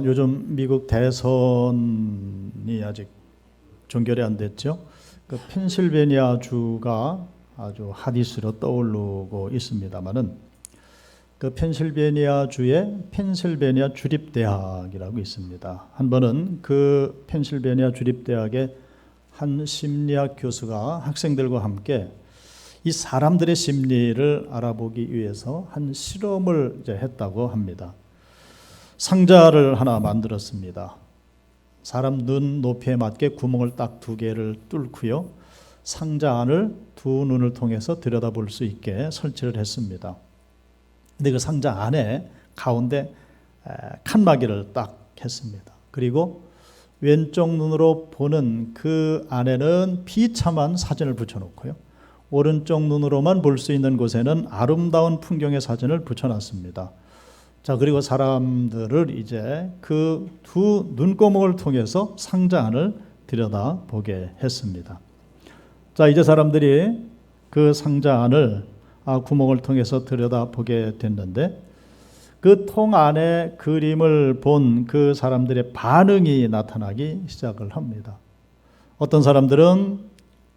요즘 미국 대선이 아직 종결이 안 됐죠. 그 펜실베니아 주가 아주 핫이슈로 떠오르고 있습니다만은 그 펜실베니아 주에 펜실베니아 주립대학이라고 있습니다. 한 번은 그 펜실베니아 주립대학의 한 심리학 교수가 학생들과 함께 이 사람들의 심리를 알아보기 위해서 한 실험을 이제 했다고 합니다. 상자를 하나 만들었습니다. 사람 눈 높이에 맞게 구멍을 딱 2개를 뚫고요. 상자 안을 두 눈을 통해서 들여다볼 수 있게 설치를 했습니다. 근데 그 상자 안에 가운데 칸막이를 딱 했습니다. 그리고 왼쪽 눈으로 보는 그 안에는 비참한 사진을 붙여놓고요. 오른쪽 눈으로만 볼 수 있는 곳에는 아름다운 풍경의 사진을 붙여놨습니다. 자, 그리고 사람들을 이제 그 두 눈구멍을 통해서 상자 안을 들여다보게 했습니다. 자, 이제 사람들이 그 상자 안을 구멍을 통해서 들여다보게 됐는데 그 통 안에 그림을 본 그 사람들의 반응이 나타나기 시작을 합니다. 어떤 사람들은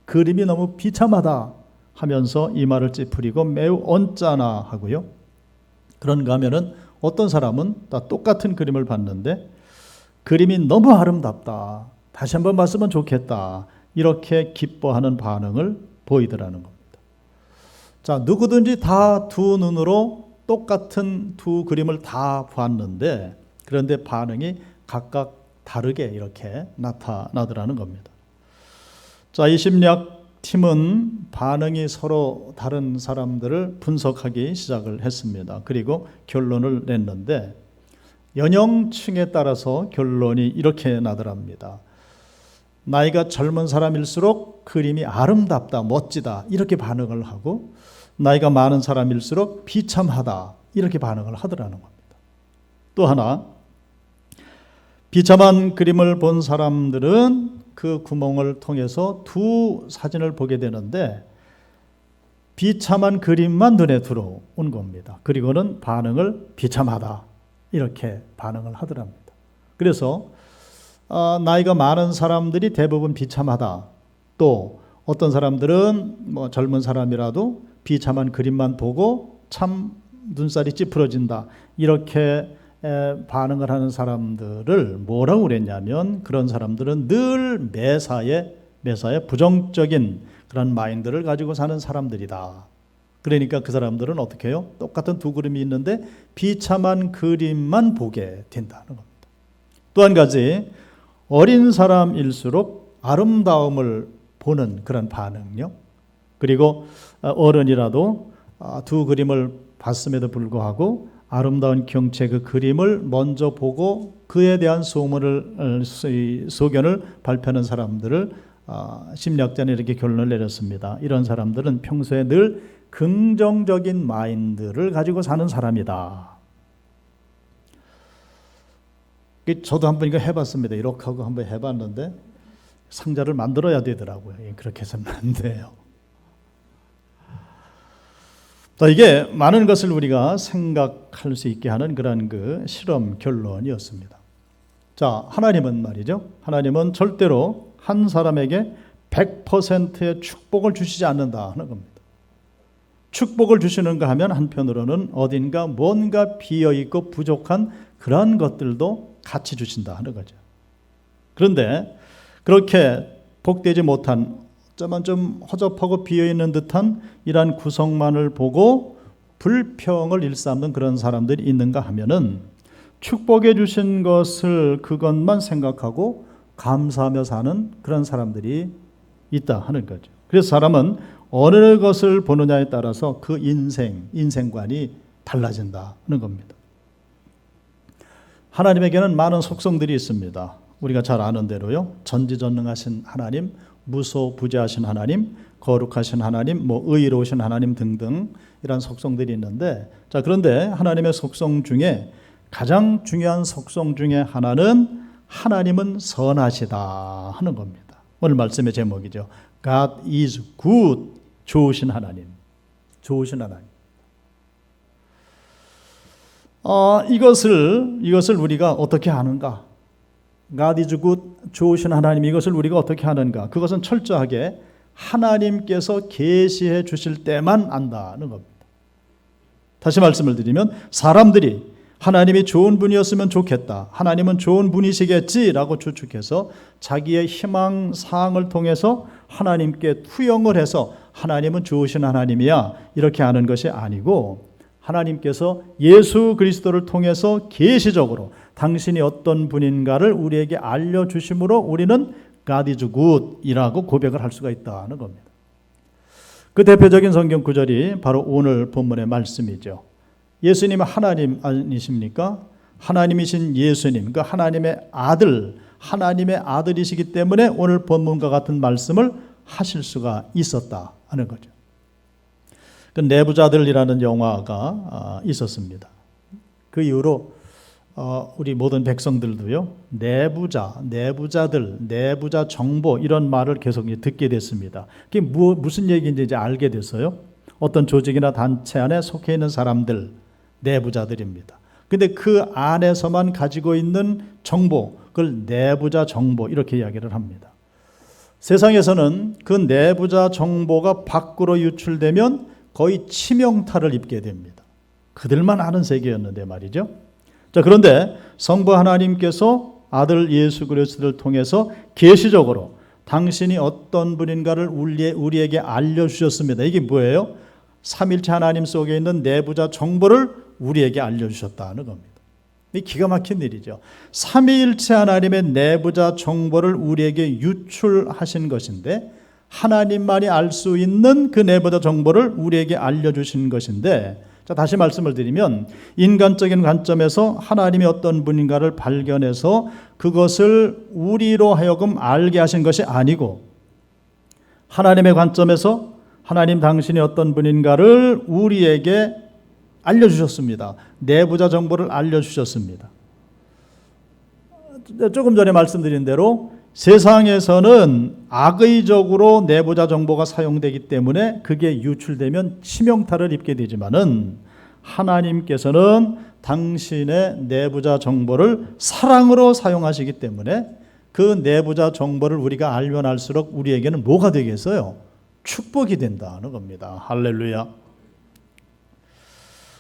그림이 너무 비참하다 하면서 이마를 찌푸리고 매우 언짢아 하고요. 그런가 하면은 어떤 사람은 다 똑같은 그림을 봤는데 그림이 너무 아름답다, 다시 한번 봤으면 좋겠다, 이렇게 기뻐하는 반응을 보이더라는 겁니다. 자, 누구든지 다 두 눈으로 똑같은 두 그림을 다 봤는데 그런데 반응이 각각 다르게 이렇게 나타나더라는 겁니다. 자, 이 심리학 팀은 반응이 서로 다른 사람들을 분석하기 시작을 했습니다. 그리고 결론을 냈는데 연령층에 따라서 결론이 이렇게 나더랍니다. 나이가 젊은 사람일수록 그림이 아름답다, 멋지다, 이렇게 반응을 하고 나이가 많은 사람일수록 비참하다, 이렇게 반응을 하더라는 겁니다. 또 하나, 비참한 그림을 본 사람들은 그 구멍을 통해서 두 사진을 보게 되는데 비참한 그림만 눈에 들어온 겁니다. 그리고는 반응을 비참하다, 이렇게 반응을 하더랍니다. 그래서 나이가 많은 사람들이 대부분 비참하다, 또 어떤 사람들은 젊은 사람이라도 비참한 그림만 보고 참 눈살이 찌푸러진다, 이렇게 반응을 하는 사람들을 뭐라고 그랬냐면 그런 사람들은 늘 매사에 부정적인 그런 마인드를 가지고 사는 사람들이다. 그러니까 그 사람들은 어떻게 해요? 똑같은 두 그림이 있는데 비참한 그림만 보게 된다는 겁니다. 또 한 가지, 어린 사람일수록 아름다움을 보는 그런 반응요. 그리고 어른이라도 두 그림을 봤음에도 불구하고 아름다운 경치의 그 그림을 먼저 보고 그에 대한 소견을 발표하는 사람들을 심리학자는 이렇게 결론을 내렸습니다. 이런 사람들은 평소에 늘 긍정적인 마인드를 가지고 사는 사람이다. 저도 한번 이거 해봤습니다. 이렇게 하고 한번 해봤는데 상자를 만들어야 되더라고요. 그렇게 해서는 안 돼요. 이게 많은 것을 우리가 생각할 수 있게 하는 그런 그 실험 결론이었습니다. 자, 하나님은 말이죠. 하나님은 절대로 한 사람에게 100%의 축복을 주시지 않는다 하는 겁니다. 축복을 주시는가 하면 한편으로는 어딘가 뭔가 비어있고 부족한 그런 것들도 같이 주신다 하는 거죠. 그런데 그렇게 복되지 못한 좀 허접하고 비어있는 듯한 이러한 구성만을 보고 불평을 일삼는 그런 사람들이 있는가 하면은 축복해 주신 것을 그것만 생각하고 감사하며 사는 그런 사람들이 있다 하는 거죠. 그래서 사람은 어느 것을 보느냐에 따라서 그 인생관이 달라진다는 겁니다. 하나님에게는 많은 속성들이 있습니다. 우리가 잘 아는 대로요. 전지전능하신 하나님, 무소부재하신 하나님, 거룩하신 하나님, 의로우신 하나님 등등 이런 속성들이 있는데, 자, 그런데 하나님의 속성 중에 가장 중요한 속성 중에 하나는 하나님은 선하시다 하는 겁니다. 오늘 말씀의 제목이죠. God is good. 좋으신 하나님. 좋으신 하나님. 이것을 우리가 어떻게 하는가? God is good, 좋으신 하나님, 이것을 우리가 어떻게 하는가? 그것은 철저하게 하나님께서 계시해 주실 때만 안다는 겁니다. 다시 말씀을 드리면 사람들이 하나님이 좋은 분이었으면 좋겠다, 하나님은 좋은 분이시겠지라고 추측해서 자기의 희망사항을 통해서 하나님께 투영을 해서 하나님은 좋으신 하나님이야 이렇게 하는 것이 아니고, 하나님께서 예수 그리스도를 통해서 계시적으로 당신이 어떤 분인가를 우리에게 알려주심으로 우리는 God is good 이라고 고백을 할 수가 있다는 겁니다. 그 대표적인 성경 구절이 바로 오늘 본문의 말씀이죠. 예수님은 하나님 아니십니까? 하나님이신 예수님, 그 하나님의 아들, 하나님의 아들이시기 때문에 오늘 본문과 같은 말씀을 하실 수가 있었다 하는 거죠. 그 내부자들이라는 영화가 있었습니다. 그 이후로 우리 모든 백성들도요, 내부자들, 내부자 정보 이런 말을 계속 듣게 됐습니다. 그게 무슨 얘기인지 이제 알게 됐어요. 어떤 조직이나 단체 안에 속해 있는 사람들, 내부자들입니다. 근데 그 안에서만 가지고 있는 정보, 그걸 내부자 정보 이렇게 이야기를 합니다. 세상에서는 그 내부자 정보가 밖으로 유출되면 거의 치명타를 입게 됩니다. 그들만 아는 세계였는데 말이죠. 자, 그런데 성부 하나님께서 아들 예수 그리스도를 통해서 계시적으로 당신이 어떤 분인가를 우리에게 알려주셨습니다. 이게 뭐예요? 삼일체 하나님 속에 있는 내부자 정보를 우리에게 알려주셨다는 겁니다. 이 기가 막힌 일이죠. 삼위일체 하나님의 내부자 정보를 우리에게 유출하신 것인데, 하나님만이 알 수 있는 그 내부자 정보를 우리에게 알려주신 것인데, 자, 다시 말씀을 드리면 인간적인 관점에서 하나님이 어떤 분인가를 발견해서 그것을 우리로 하여금 알게 하신 것이 아니고, 하나님의 관점에서 하나님 당신이 어떤 분인가를 우리에게 알려주셨습니다. 내부자 정보를 알려주셨습니다. 조금 전에 말씀드린 대로 세상에서는 악의적으로 내부자 정보가 사용되기 때문에 그게 유출되면 치명타를 입게 되지만은, 하나님께서는 당신의 내부자 정보를 사랑으로 사용하시기 때문에 그 내부자 정보를 우리가 알면 알수록 우리에게는 뭐가 되겠어요? 축복이 된다는 겁니다. 할렐루야.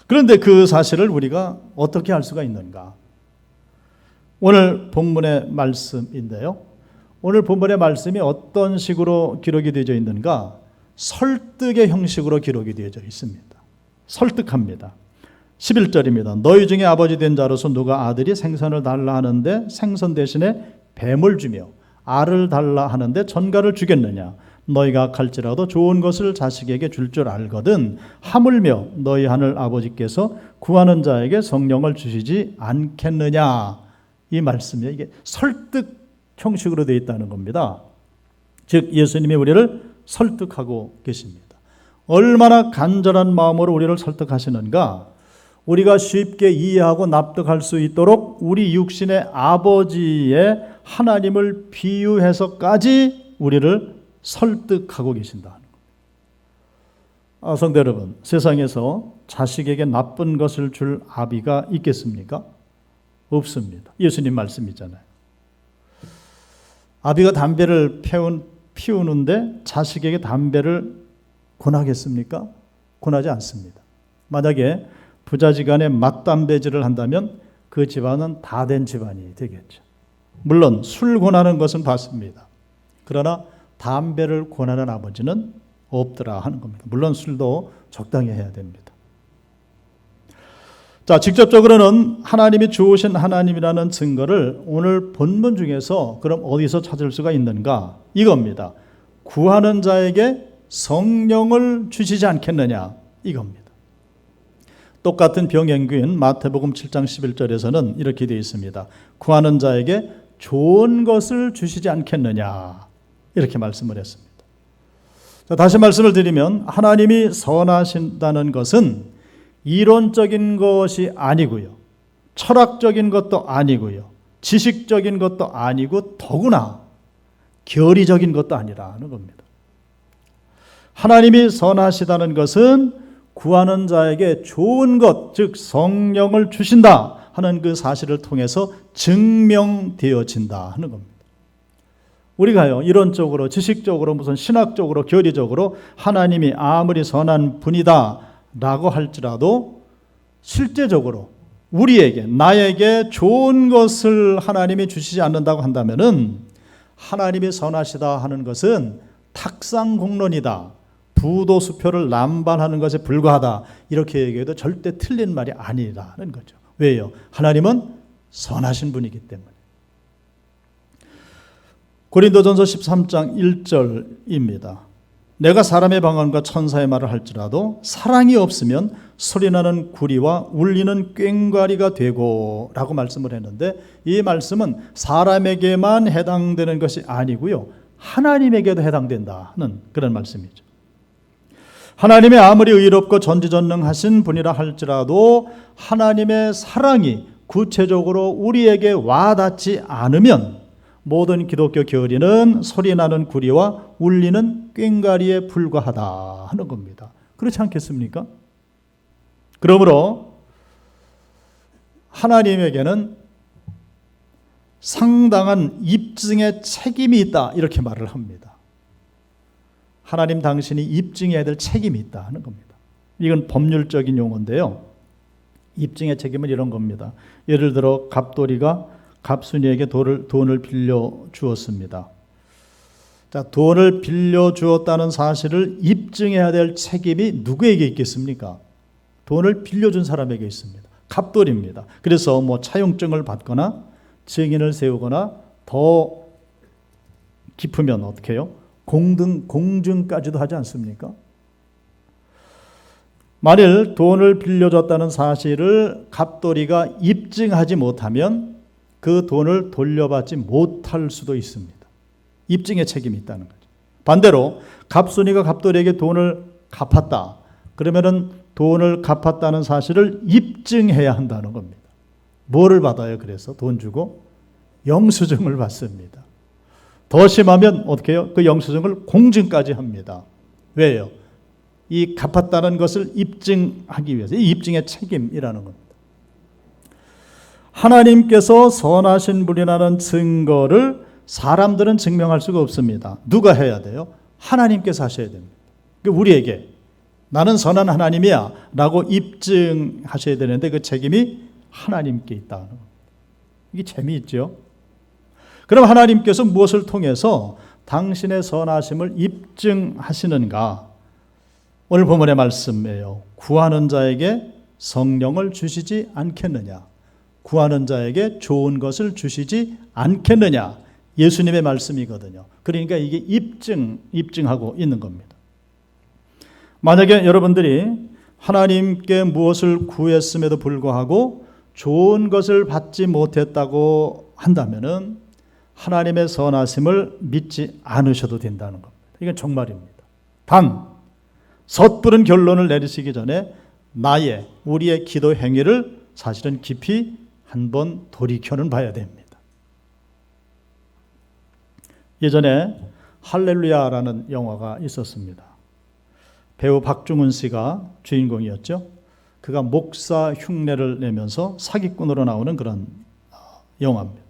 그런데 그 사실을 우리가 어떻게 알 수가 있는가? 오늘 본문의 말씀인데요, 오늘 본문의 말씀이 어떤 식으로 기록이 되어 있는가? 설득의 형식으로 기록이 되어 있습니다. 설득합니다. 11절입니다. 너희 중에 아버지 된 자로서 누가 아들이 생선을 달라 하는데 생선 대신에 뱀을 주며 알을 달라 하는데 전갈을 주겠느냐? 너희가 갈지라도 좋은 것을 자식에게 줄 줄 알거든 하물며 너희 하늘 아버지께서 구하는 자에게 성령을 주시지 않겠느냐? 이 말씀이에요. 이게 설득 형식으로 되어 있다는 겁니다. 즉 예수님이 우리를 설득하고 계십니다. 얼마나 간절한 마음으로 우리를 설득하시는가? 우리가 쉽게 이해하고 납득할 수 있도록 우리 육신의 아버지의 하나님을 비유해서까지 우리를 설득하고 계신다. 성도 여러분, 세상에서 자식에게 나쁜 것을 줄 아비가 있겠습니까? 없습니다. 예수님 말씀이잖아요. 아비가 담배를 피우는데 자식에게 담배를 권하겠습니까? 권하지 않습니다. 만약에 부자지간에 맞담배질을 한다면 그 집안은 다 된 집안이 되겠죠. 물론 술 권하는 것은 봤습니다. 그러나 담배를 권하는 아버지는 없더라 하는 겁니다. 물론 술도 적당히 해야 됩니다. 자, 직접적으로는 하나님이 좋으신 하나님이라는 증거를 오늘 본문 중에서 그럼 어디서 찾을 수가 있는가? 이겁니다. 구하는 자에게 성령을 주시지 않겠느냐? 이겁니다. 똑같은 병행구인 마태복음 7장 11절에서는 이렇게 되어 있습니다. 구하는 자에게 좋은 것을 주시지 않겠느냐? 이렇게 말씀을 했습니다. 자, 다시 말씀을 드리면 하나님이 선하신다는 것은 이론적인 것이 아니고요, 철학적인 것도 아니고요, 지식적인 것도 아니고 더구나 교리적인 것도 아니라는 겁니다. 하나님이 선하시다는 것은 구하는 자에게 좋은 것, 즉 성령을 주신다 하는 그 사실을 통해서 증명되어진다 하는 겁니다. 우리가요, 이론적으로, 지식적으로, 무슨 신학적으로, 교리적으로 하나님이 아무리 선한 분이다 라고 할지라도 실제적으로 우리에게, 나에게 좋은 것을 하나님이 주시지 않는다고 한다면은 하나님이 선하시다 하는 것은 탁상공론이다, 부도수표를 남발하는 것에 불과하다, 이렇게 얘기해도 절대 틀린 말이 아니라는 거죠. 왜요? 하나님은 선하신 분이기 때문에. 고린도전서 13장 1절입니다. 내가 사람의 방언과 천사의 말을 할지라도 사랑이 없으면 소리나는 구리와 울리는 꽹과리가 되고 라고 말씀을 했는데, 이 말씀은 사람에게만 해당되는 것이 아니고요, 하나님에게도 해당된다는 그런 말씀이죠. 하나님이 아무리 의롭고 전지전능하신 분이라 할지라도 하나님의 사랑이 구체적으로 우리에게 와닿지 않으면 모든 기독교 교리는 소리나는 구리와 울리는 꽹과리에 불과하다 하는 겁니다. 그렇지 않겠습니까? 그러므로 하나님에게는 상당한 입증의 책임이 있다, 이렇게 말을 합니다. 하나님 당신이 입증해야 될 책임이 있다 하는 겁니다. 이건 법률적인 용어인데요, 입증의 책임은 이런 겁니다. 예를 들어 갑돌이가 갑순이에게 돈을 빌려 주었습니다. 자, 돈을 빌려 주었다는 사실을 입증해야 될 책임이 누구에게 있겠습니까? 돈을 빌려준 사람에게 있습니다. 갑돌입니다. 그래서 뭐 차용증을 받거나 증인을 세우거나 더 깊으면 어떻게 해요? 공증까지도 하지 않습니까? 만일 돈을 빌려줬다는 사실을 갑돌이가 입증하지 못하면 그 돈을 돌려받지 못할 수도 있습니다. 입증의 책임이 있다는 거죠. 반대로 갑순이가 갑돌이에게 돈을 갚았다, 그러면은 돈을 갚았다는 사실을 입증해야 한다는 겁니다. 뭐를 받아요? 그래서 돈 주고 영수증을 받습니다. 더 심하면 어떻게 해요? 그 영수증을 공증까지 합니다. 왜요? 이 갚았다는 것을 입증하기 위해서, 이 입증의 책임이라는 겁니다. 하나님께서 선하신 분이라는 증거를 사람들은 증명할 수가 없습니다. 누가 해야 돼요? 하나님께서 하셔야 됩니다. 우리에게 나는 선한 하나님이야 라고 입증하셔야 되는데 그 책임이 하나님께 있다는 겁니다. 이게 재미있죠? 그럼 하나님께서 무엇을 통해서 당신의 선하심을 입증하시는가? 오늘 본문의 말씀이에요. 구하는 자에게 성령을 주시지 않겠느냐? 구하는 자에게 좋은 것을 주시지 않겠느냐? 예수님의 말씀이거든요. 그러니까 이게 입증하고 있는 겁니다. 만약에 여러분들이 하나님께 무엇을 구했음에도 불구하고 좋은 것을 받지 못했다고 한다면은 하나님의 선하심을 믿지 않으셔도 된다는 겁니다. 이건 정말입니다. 단, 섣부른 결론을 내리시기 전에 우리의 기도 행위를 사실은 깊이 한번 돌이켜는 봐야 됩니다. 예전에 할렐루야라는 영화가 있었습니다. 배우 박중훈 씨가 주인공이었죠. 그가 목사 흉내를 내면서 사기꾼으로 나오는 그런 영화입니다.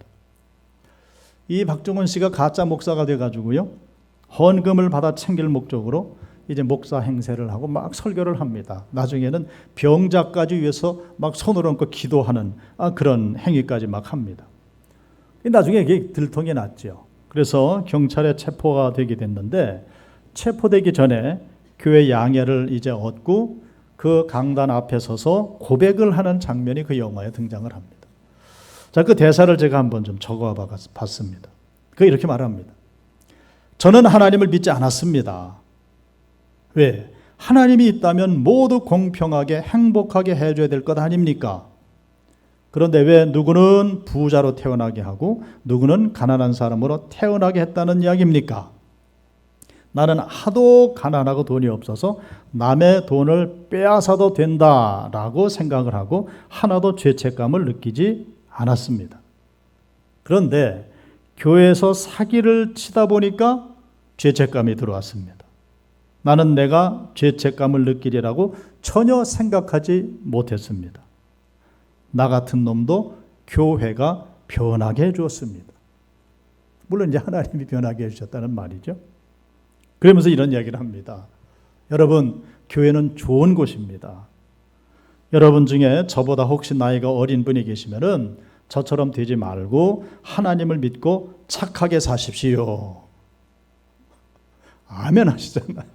이 박중훈 씨가 가짜 목사가 돼가지고요, 헌금을 받아 챙길 목적으로 이제 목사 행세를 하고 막 설교를 합니다. 나중에는 병자까지 위해서 막 손을 얹고 기도하는 그런 행위까지 막 합니다. 나중에 이게 들통이 났죠. 그래서 경찰에 체포가 되게 됐는데, 체포되기 전에 교회 양해를 이제 얻고 그 강단 앞에 서서 고백을 하는 장면이 그 영화에 등장을 합니다. 자, 그 대사를 제가 한번 좀 적어 봤습니다. 그 이렇게 말합니다. 저는 하나님을 믿지 않았습니다. 왜? 하나님이 있다면 모두 공평하게 행복하게 해줘야 될 것 아닙니까? 그런데 왜 누구는 부자로 태어나게 하고 누구는 가난한 사람으로 태어나게 했다는 이야기입니까? 나는 하도 가난하고 돈이 없어서 남의 돈을 빼앗아도 된다라고 생각을 하고 하나도 죄책감을 느끼지 않았습니다. 나는 내가 죄책감을 느끼리라고 전혀 생각하지 못했습니다. 나 같은 놈도 교회가 변하게 해주었습니다. 물론 이제 하나님이 변하게 해주셨다는 말이죠. 그러면서 이런 이야기를 합니다. 여러분, 교회는 좋은 곳입니다. 여러분 중에 저보다 혹시 나이가 어린 분이 계시면은 저처럼 되지 말고 하나님을 믿고 착하게 사십시오. 아멘 하시잖아요.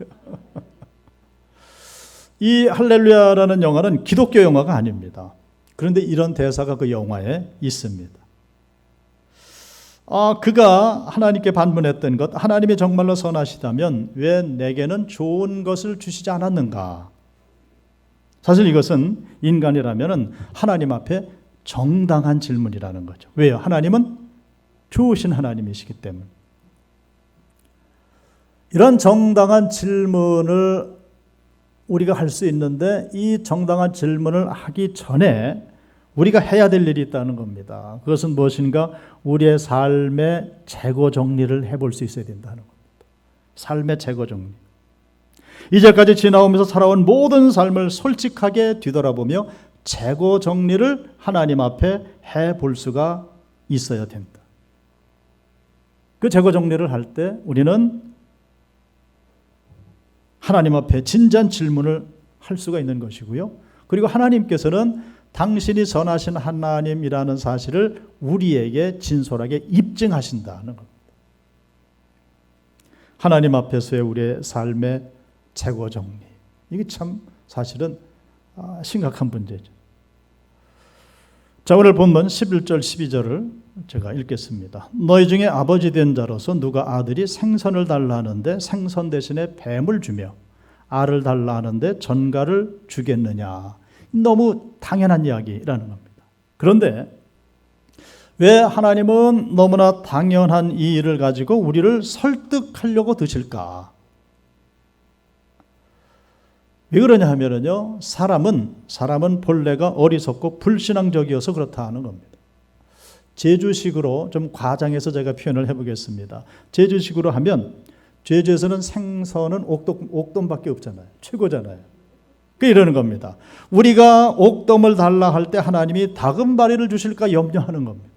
이 할렐루야라는 영화는 기독교 영화가 아닙니다. 그런데 이런 대사가 그 영화에 있습니다. 그가 하나님께 반문했던 것, 하나님이 정말로 선하시다면 왜 내게는 좋은 것을 주시지 않았는가? 사실 이것은 인간이라면 하나님 앞에 정당한 질문이라는 거죠. 왜요? 하나님은 좋으신 하나님이시기 때문에. 이런 정당한 질문을 우리가 할 수 있는데 이 정당한 질문을 하기 전에 우리가 해야 될 일이 있다는 겁니다. 그것은 무엇인가? 우리의 삶의 재고 정리를 해볼 수 있어야 된다는 겁니다. 삶의 재고 정리. 이제까지 지나오면서 살아온 모든 삶을 솔직하게 뒤돌아보며 재고 정리를 하나님 앞에 해볼 수가 있어야 된다. 그 재고 정리를 할 때 우리는 하나님 앞에 진지한 질문을 할 수가 있는 것이고요. 그리고 하나님께서는 당신이 선하신 하나님이라는 사실을 우리에게 진솔하게 입증하신다는 겁니다. 하나님 앞에서의 우리의 삶의 재고 정리. 이게 참 사실은 심각한 문제죠. 자, 오늘 본문 11절 12절을 제가 읽겠습니다. 너희 중에 아버지 된 자로서 누가 아들이 생선을 달라 하는데 생선 대신에 뱀을 주며 알을 달라 하는데 전갈을 주겠느냐. 너무 당연한 이야기라는 겁니다. 그런데 왜 하나님은 너무나 당연한 이 일을 가지고 우리를 설득하려고 드실까? 왜 그러냐 하면요, 사람은 본래가 어리석고 불신앙적이어서 그렇다 하는 겁니다. 제주식으로 좀 과장해서 제가 표현을 해보겠습니다. 제주식으로 하면 제주에서는 생선은 옥돔밖에 없잖아요. 최고잖아요. 이러는 겁니다. 우리가 옥돔을 달라 할 때 하나님이 다금바리를 주실까 염려하는 겁니다.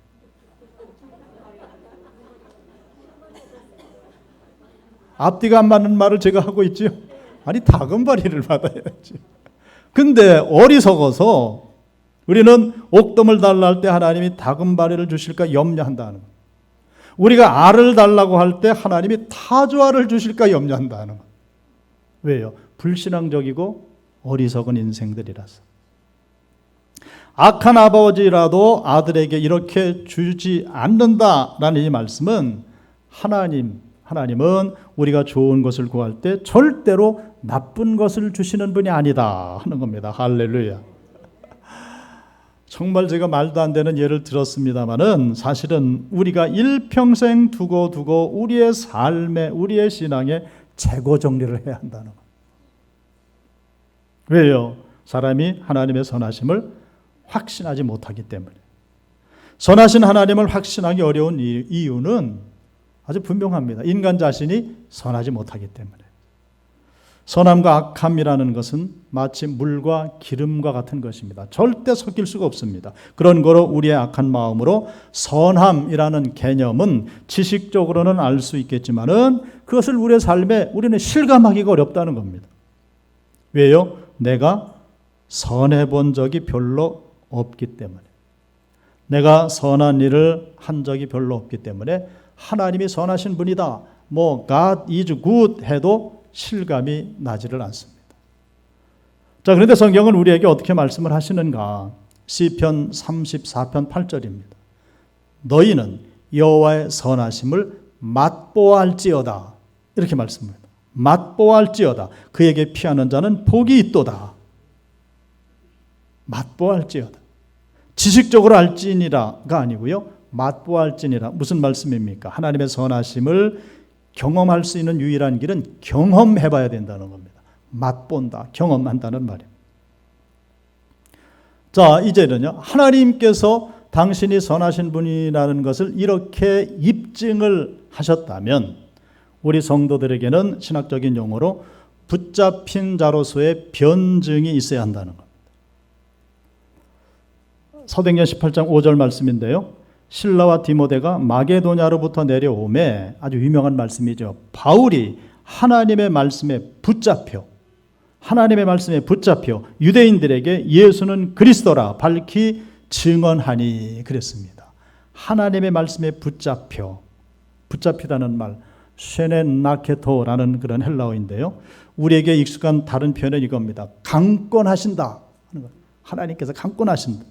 앞뒤가 안 맞는 말을 제가 하고 있죠. 아니, 다금바리를 받아야지. 근데 어리석어서 우리는 옥돔을 달라 할 때 하나님이 다금바리를 주실까 염려한다는 거예요. 우리가 알을 달라고 할 때 하나님이 타조알을 주실까 염려한다는 거예요. 왜요? 불신앙적이고 어리석은 인생들이라서. 악한 아버지라도 아들에게 이렇게 주지 않는다라는 이 말씀은 하나님은 우리가 좋은 것을 구할 때 절대로 나쁜 것을 주시는 분이 아니다 하는 겁니다. 할렐루야. 정말 제가 말도 안 되는 예를 들었습니다마는 사실은 우리가 일평생 두고 우리의 삶에, 우리의 신앙에 재고 정리를 해야 한다는 거예요. 왜요? 사람이 하나님의 선하심을 확신하지 못하기 때문에. 선하신 하나님을 확신하기 어려운 이유는 아주 분명합니다. 인간 자신이 선하지 못하기 때문에. 선함과 악함이라는 것은 마치 물과 기름과 같은 것입니다. 절대 섞일 수가 없습니다. 그런 거로 우리의 악한 마음으로 선함이라는 개념은 지식적으로는 알 수 있겠지만은 그것을 우리의 삶에 우리는 실감하기가 어렵다는 겁니다. 왜요? 내가 선해 본 적이 별로 없기 때문에. 내가 선한 일을 한 적이 별로 없기 때문에 하나님이 선하신 분이다. God is good 해도 실감이 나지를 않습니다. 자, 그런데 성경은 우리에게 어떻게 말씀을 하시는가? 시편 34편 8절입니다. 너희는 여호와의 선하심을 맛보아할지어다. 이렇게 말씀합니다. 맛보아할지어다. 그에게 피하는 자는 복이 있도다. 맛보아할지어다. 지식적으로 알지니라가 아니고요. 맛보아할지니라. 무슨 말씀입니까? 하나님의 선하심을 경험할 수 있는 유일한 길은 경험해봐야 된다는 겁니다. 맛본다, 경험한다는 말입니다. 자, 이제는요, 하나님께서 당신이 선하신 분이라는 것을 이렇게 입증을 하셨다면 우리 성도들에게는 신학적인 용어로 붙잡힌 자로서의 변증이 있어야 한다는 겁니다. 사도행전 18장 5절 말씀인데요. 실라와 디모데가 마게도냐로부터 내려오매, 아주 유명한 말씀이죠. 바울이 하나님의 말씀에 붙잡혀 유대인들에게 예수는 그리스도라 밝히 증언하니 그랬습니다. 하나님의 말씀에 붙잡히다는 말, 쉐네나케토라는 그런 헬라어인데요. 우리에게 익숙한 다른 표현은 이겁니다. 강권하신다. 하나님께서 강권하신다.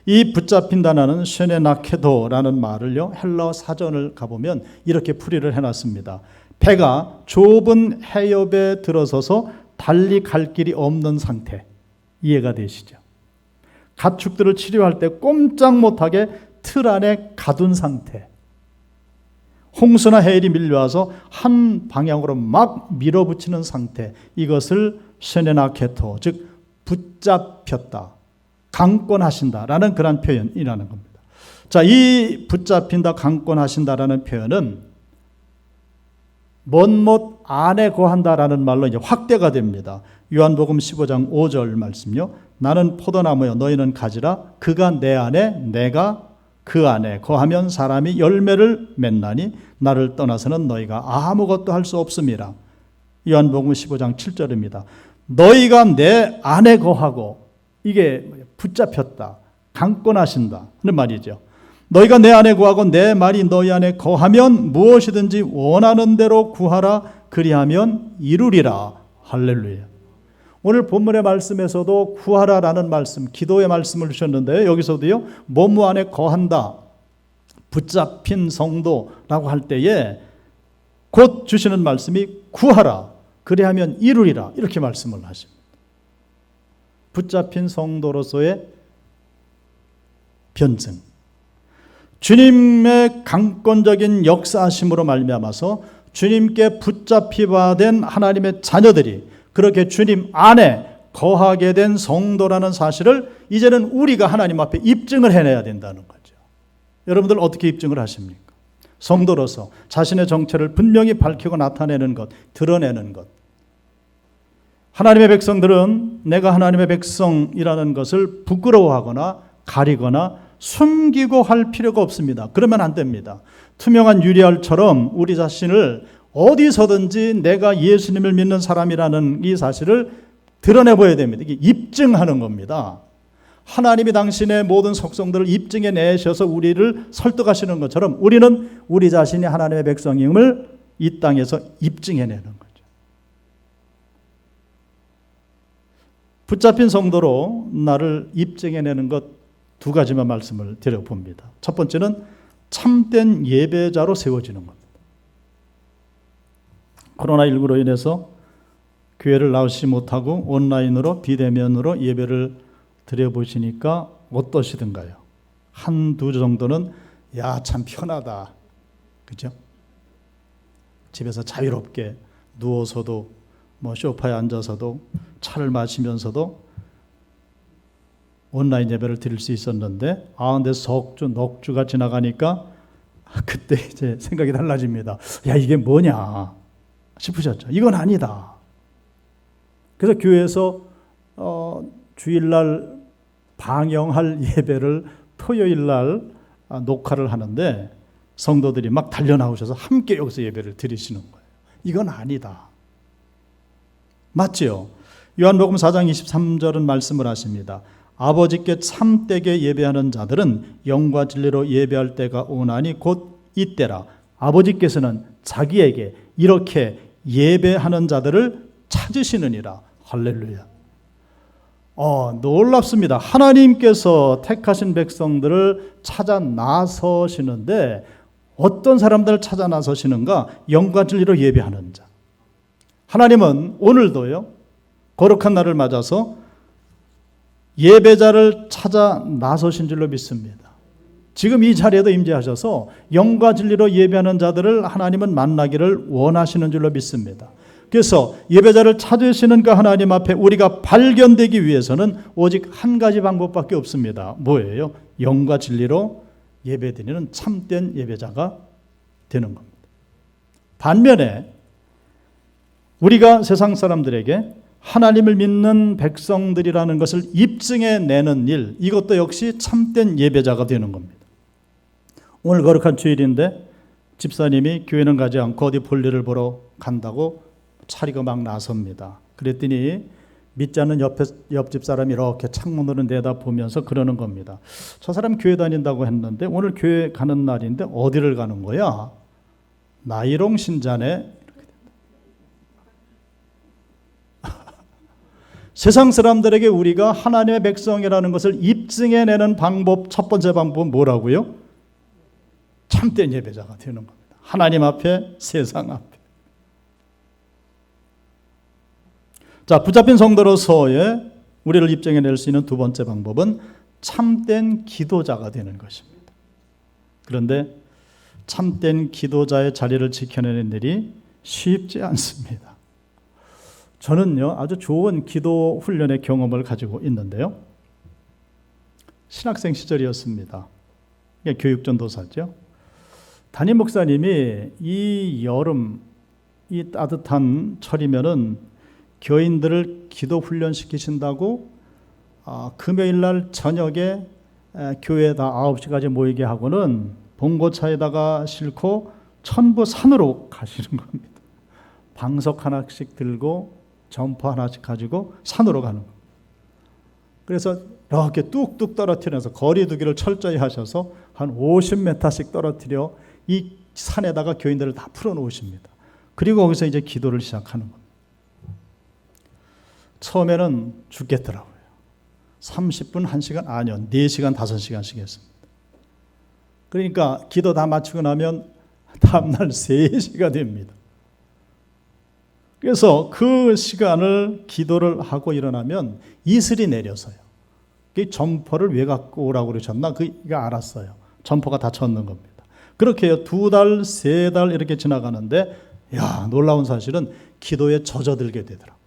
이 붙잡힌다는 쉐네나케도라는 말을요, 헬라어 사전을 가보면 이렇게 풀이를 해놨습니다. 배가 좁은 해협에 들어서서 달리 갈 길이 없는 상태, 이해가 되시죠? 가축들을 치료할 때 꼼짝 못하게 틀 안에 가둔 상태, 홍수나 해일이 밀려와서 한 방향으로 막 밀어붙이는 상태, 이것을 쉐네나케토, 즉 붙잡혔다, 강권하신다라는 그런 표현이라는 겁니다. 자, 이 붙잡힌다, 강권하신다라는 표현은 못못 안에 거한다라는 말로 이제 확대가 됩니다. 요한복음 15장 5절 말씀요. 나는 포도나무여 너희는 가지라. 그가 내 안에 내가 그 안에 거하면 사람이 열매를 맺나니 나를 떠나서는 너희가 아무것도 할 수 없음이라. 요한복음 15장 7절입니다. 너희가 내 안에 거하고, 이게 붙잡혔다, 강권하신다 하는 말이죠. 너희가 내 안에 거하고 내 말이 너희 안에 거하면 무엇이든지 원하는 대로 구하라. 그리하면 이루리라. 할렐루야. 오늘 본문의 말씀에서도 구하라라는 말씀, 기도의 말씀을 주셨는데요. 여기서도요, 뭐뭐 안에 거한다, 붙잡힌 성도라고 할 때에 곧 주시는 말씀이 구하라. 그리하면 이루리라. 이렇게 말씀을 하십니다. 붙잡힌 성도로서의 변증, 주님의 강권적인 역사하심으로 말미암아서 주님께 붙잡히바 된 하나님의 자녀들이 그렇게 주님 안에 거하게 된 성도라는 사실을 이제는 우리가 하나님 앞에 입증을 해내야 된다는 거죠. 여러분들 어떻게 입증을 하십니까? 성도로서 자신의 정체를 분명히 밝히고 나타내는 것, 드러내는 것. 하나님의 백성들은 내가 하나님의 백성이라는 것을 부끄러워하거나 가리거나 숨기고 할 필요가 없습니다. 그러면 안 됩니다. 투명한 유리알처럼 우리 자신을 어디서든지 내가 예수님을 믿는 사람이라는 이 사실을 드러내보여야 됩니다. 이게 입증하는 겁니다. 하나님이 당신의 모든 속성들을 입증해 내셔서 우리를 설득하시는 것처럼 우리는 우리 자신이 하나님의 백성임을 이 땅에서 입증해내는 거죠. 붙잡힌 성도로 나를 입증해내는 것 두 가지만 말씀을 드려봅니다. 첫 번째는 참된 예배자로 세워지는 겁니다. 코로나19로 인해서 교회를 나오시지 못하고 온라인으로 비대면으로 예배를 드려보시니까 어떠시던가요? 한두 정도는 야, 참 편하다, 그죠? 집에서 자유롭게 누워서도 소파에 앉아서도 차를 마시면서도 온라인 예배를 드릴 수 있었는데, 근데 석주, 넉주가 지나가니까 그때 이제 생각이 달라집니다. 야, 이게 뭐냐 싶으셨죠? 이건 아니다. 그래서 교회에서 주일날 방영할 예배를 토요일날 녹화를 하는데 성도들이 막 달려나오셔서 함께 여기서 예배를 드리시는 거예요. 이건 아니다. 맞지요? 요한복음 4장 23절은 말씀을 하십니다. 아버지께 참되게 예배하는 자들은 영과 진리로 예배할 때가 오나니 곧 이때라. 아버지께서는 자기에게 이렇게 예배하는 자들을 찾으시느니라. 할렐루야. 놀랍습니다. 하나님께서 택하신 백성들을 찾아 나서시는데 어떤 사람들을 찾아 나서시는가? 영과 진리로 예배하는 자. 하나님은 오늘도요, 거룩한 날을 맞아서 예배자를 찾아 나서신 줄로 믿습니다. 지금 이 자리에도 임재하셔서 영과 진리로 예배하는 자들을 하나님은 만나기를 원하시는 줄로 믿습니다. 그래서 예배자를 찾으시는 그 하나님 앞에 우리가 발견되기 위해서는 오직 한 가지 방법밖에 없습니다. 뭐예요? 영과 진리로 예배드리는 참된 예배자가 되는 겁니다. 반면에 우리가 세상 사람들에게 하나님을 믿는 백성들이라는 것을 입증해내는 일, 이것도 역시 참된 예배자가 되는 겁니다. 오늘 거룩한 주일인데 집사님이 교회는 가지 않고 어디 볼일을 보러 간다고 차리고 막 나섭니다. 그랬더니 믿지 않는 옆집 사람이 이렇게 창문으로 내다보면서 그러는 겁니다. 저 사람 교회 다닌다고 했는데 오늘 교회 가는 날인데 어디를 가는 거야? 나이롱 신자네. 세상 사람들에게 우리가 하나님의 백성이라는 것을 입증해내는 방법, 첫 번째 방법은 뭐라고요? 참된 예배자가 되는 겁니다. 하나님 앞에, 세상 앞에. 자, 붙잡힌 성도로서의 우리를 입증해낼 수 있는 두 번째 방법은 참된 기도자가 되는 것입니다. 그런데 참된 기도자의 자리를 지켜내는 일이 쉽지 않습니다. 저는요, 아주 좋은 기도 훈련의 경험을 가지고 있는데요. 신학생 시절이었습니다. 교육전도사죠. 담임 목사님이 이 여름, 이 따뜻한 철이면은 교인들을 기도 훈련시키신다고 금요일 날 저녁에 교회에 다 9시까지 모이게 하고는 봉고차에다가 싣고 천부 산으로 가시는 겁니다. 방석 하나씩 들고 점퍼 하나씩 가지고 산으로 가는 거예요. 그래서 이렇게 뚝뚝 떨어뜨려서 거리두기를 철저히 하셔서 한 50m씩 떨어뜨려 이 산에다가 교인들을 다 풀어놓으십니다. 그리고 거기서 이제 기도를 시작하는 겁니다. 처음에는 죽겠더라고요. 30분, 1시간, 아니요, 4시간, 5시간씩 했습니다. 그러니까 기도 다 마치고 나면 다음날 3시가 됩니다. 그래서 그 시간을 기도를 하고 일어나면 이슬이 내려서요. 점퍼를 왜 갖고 오라고 그러셨나? 그가 알았어요. 점퍼가 다 젖는 겁니다. 그렇게 해요. 2달, 3달 이렇게 지나가는데, 야, 놀라운 사실은 기도에 젖어들게 되더라고요.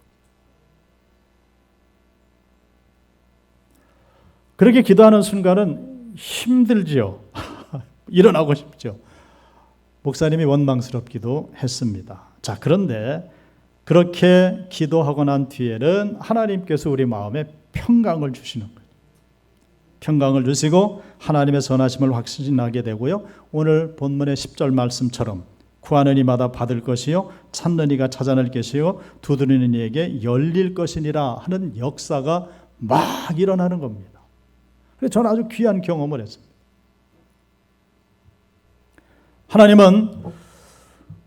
그렇게 기도하는 순간은 힘들지요. 일어나고 싶죠. 목사님이 원망스럽기도 했습니다. 자, 그런데 그렇게 기도하고 난 뒤에는 하나님께서 우리 마음에 평강을 주시는 거예요. 평강을 주시고 하나님의 선하심을 확신하게 되고요. 오늘 본문의 10절 말씀처럼 구하는 이마다 받을 것이요 찾는 이가 찾아낼 것이요 두드리는 이에게 열릴 것이니라 하는 역사가 막 일어나는 겁니다. 그래서 저는 아주 귀한 경험을 했습니다. 하나님은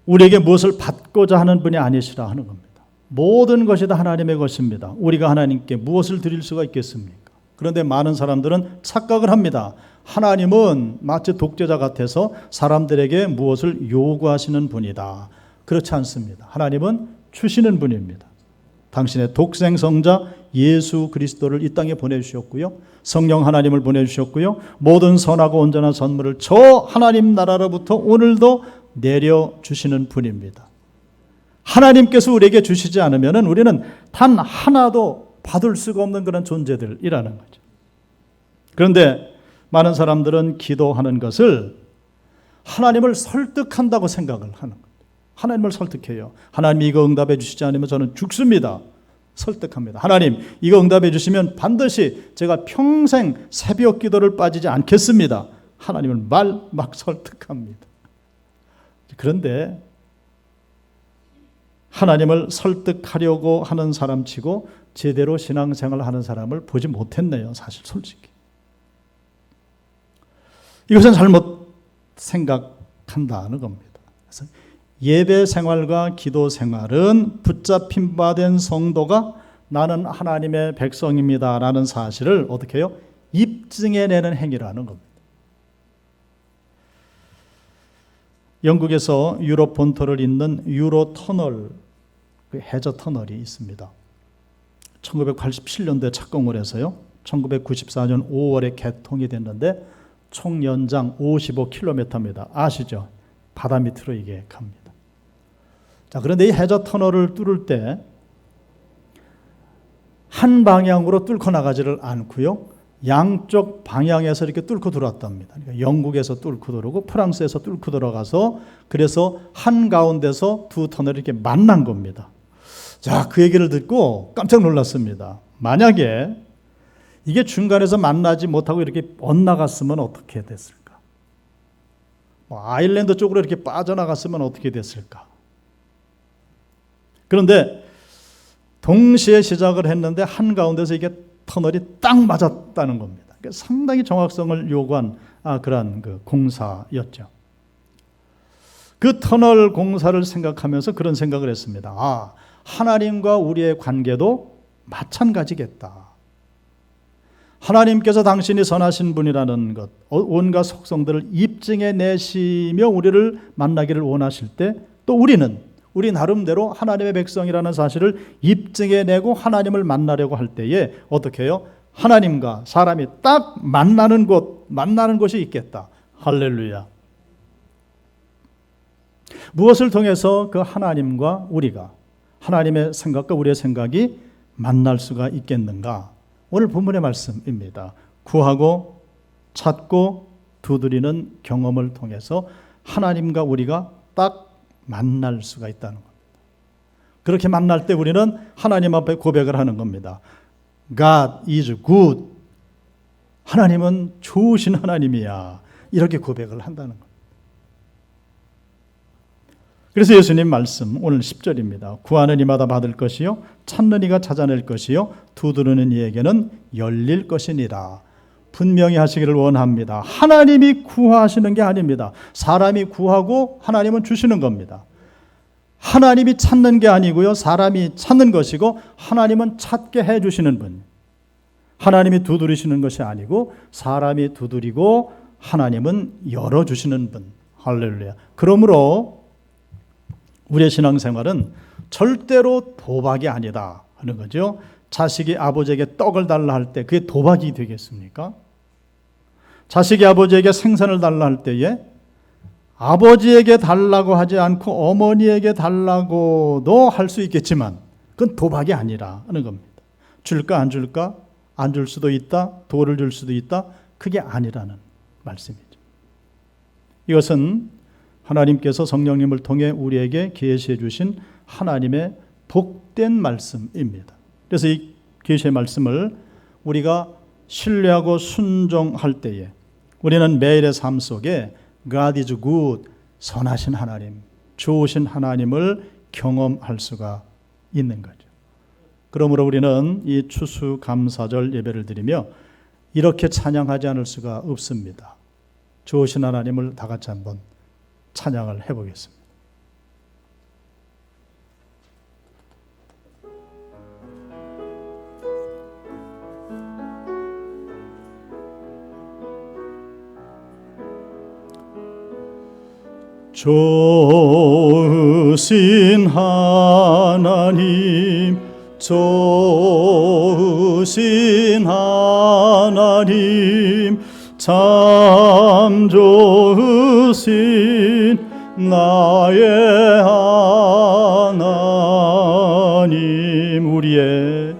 우리에게 무엇을 받고자 하는 분이 아니시라 하는 겁니다. 모든 것이 다 하나님의 것입니다. 우리가 하나님께 무엇을 드릴 수가 있겠습니까? 그런데 많은 사람들은 착각을 합니다. 하나님은 마치 독재자 같아서 사람들에게 무엇을 요구하시는 분이다. 그렇지 않습니다. 하나님은 주시는 분입니다. 당신의 독생성자 예수 그리스도를 이 땅에 보내주셨고요. 성령 하나님을 보내주셨고요. 모든 선하고 온전한 선물을 저 하나님 나라로부터 오늘도 내려주시는 분입니다. 하나님께서 우리에게 주시지 않으면 우리는 단 하나도 받을 수가 없는 그런 존재들이라는 거죠. 그런데 많은 사람들은 기도하는 것을 하나님을 설득한다고 생각을 하는 거예요. 하나님을 설득해요. 하나님 이거 응답해 주시지 않으면 저는 죽습니다. 설득합니다. 하나님 이거 응답해 주시면 반드시 제가 평생 새벽 기도를 빠지지 않겠습니다. 하나님을 막 설득합니다. 그런데 하나님을 설득하려고 하는 사람치고 제대로 신앙생활을 하는 사람을 보지 못했네요. 사실 솔직히. 이것은 잘못 생각한다는 겁니다. 그래서 예배 생활과 기도 생활은 붙잡힌 바 된 성도가 나는 하나님의 백성입니다 라는 사실을 어떻게 해요? 입증해내는 행위라는 겁니다. 영국에서 유럽 본토를 잇는 유로 터널, 해저 터널이 있습니다. 1987년도에 착공을 해서요. 1994년 5월에 개통이 됐는데 총 연장 55km입니다. 아시죠? 바다 밑으로 이게 갑니다. 자, 그런데 이 해저 터널을 뚫을 때 한 방향으로 뚫고 나가지를 않고요. 양쪽 방향에서 이렇게 뚫고 들어왔답니다. 그러니까 영국에서 뚫고 들어오고 프랑스에서 뚫고 들어가서 그래서 한가운데서 두 터널이 이렇게 만난 겁니다. 자, 그 얘기를 듣고 깜짝 놀랐습니다. 만약에 이게 중간에서 만나지 못하고 이렇게 엇나갔으면 어떻게 됐을까? 아일랜드 쪽으로 이렇게 빠져나갔으면 어떻게 됐을까? 그런데 동시에 시작을 했는데 한가운데서 이게 터널이 딱 맞았다는 겁니다. 그러니까 상당히 정확성을 요구한 그러한 그 공사였죠. 그 터널 공사를 생각하면서 그런 생각을 했습니다. 하나님과 우리의 관계도 마찬가지겠다. 하나님께서 당신이 선하신 분이라는 것, 온갖 속성들을 입증해 내시며 우리를 만나기를 원하실 때, 또 우리 나름대로 하나님의 백성이라는 사실을 입증해 내고 하나님을 만나려고 할 때에 어떻게 해요? 하나님과 사람이 딱 만나는 곳이 있겠다. 할렐루야. 무엇을 통해서 그 하나님과 우리가, 하나님의 생각과 우리의 생각이 만날 수가 있겠는가? 오늘 본문의 말씀입니다. 구하고 찾고 두드리는 경험을 통해서 하나님과 우리가 딱 만날 수가 있다는 겁니다. 그렇게 만날 때 우리는 하나님 앞에 고백을 하는 겁니다. God is good. 하나님은 좋으신 하나님이야. 이렇게 고백을 한다는 겁니다. 그래서 예수님 말씀 오늘 10절입니다. 구하는 이마다 받을 것이요 찾는 이가 찾아낼 것이요 두드리는 이에게는 열릴 것이니라. 분명히 하시기를 원합니다. 하나님이 구하시는 게 아닙니다. 사람이 구하고 하나님은 주시는 겁니다. 하나님이 찾는 게 아니고요, 사람이 찾는 것이고 하나님은 찾게 해주시는 분. 하나님이 두드리시는 것이 아니고 사람이 두드리고 하나님은 열어주시는 분. 할렐루야. 그러므로 우리의 신앙생활은 절대로 도박이 아니다 하는 거죠. 자식이 아버지에게 떡을 달라 할 때 그게 도박이 되겠습니까? 자식이 아버지에게 생선을 달라 할 때에 아버지에게 달라고 하지 않고 어머니에게 달라고도 할 수 있겠지만 그건 도박이 아니라 하는 겁니다. 줄까 안 줄까? 안 줄 수도 있다. 돌을 줄 수도 있다. 그게 아니라는 말씀이죠. 이것은 하나님께서 성령님을 통해 우리에게 계시해 주신 하나님의 복된 말씀입니다. 그래서 이 계시의 말씀을 우리가 신뢰하고 순종할 때에 우리는 매일의 삶 속에 God is good, 선하신 하나님, 좋으신 하나님을 경험할 수가 있는 거죠. 그러므로 우리는 이 추수감사절 예배를 드리며 이렇게 찬양하지 않을 수가 없습니다. 좋으신 하나님을 다 같이 한번 찬양을 해보겠습니다. 좋으신 하나님, 좋으신 하나님, 참 좋으신 나의 하나님, 우리의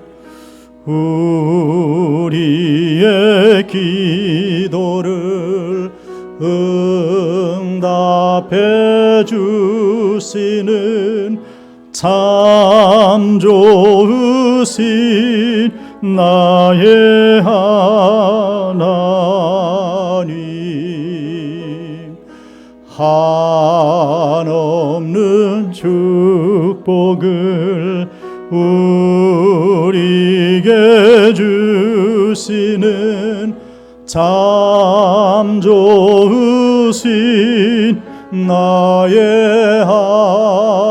기도를 응답해 주시는 참 좋으신 나의 하나님, 한없는 축복을 우리에게 주시는 참 좋으신 나의 하나님,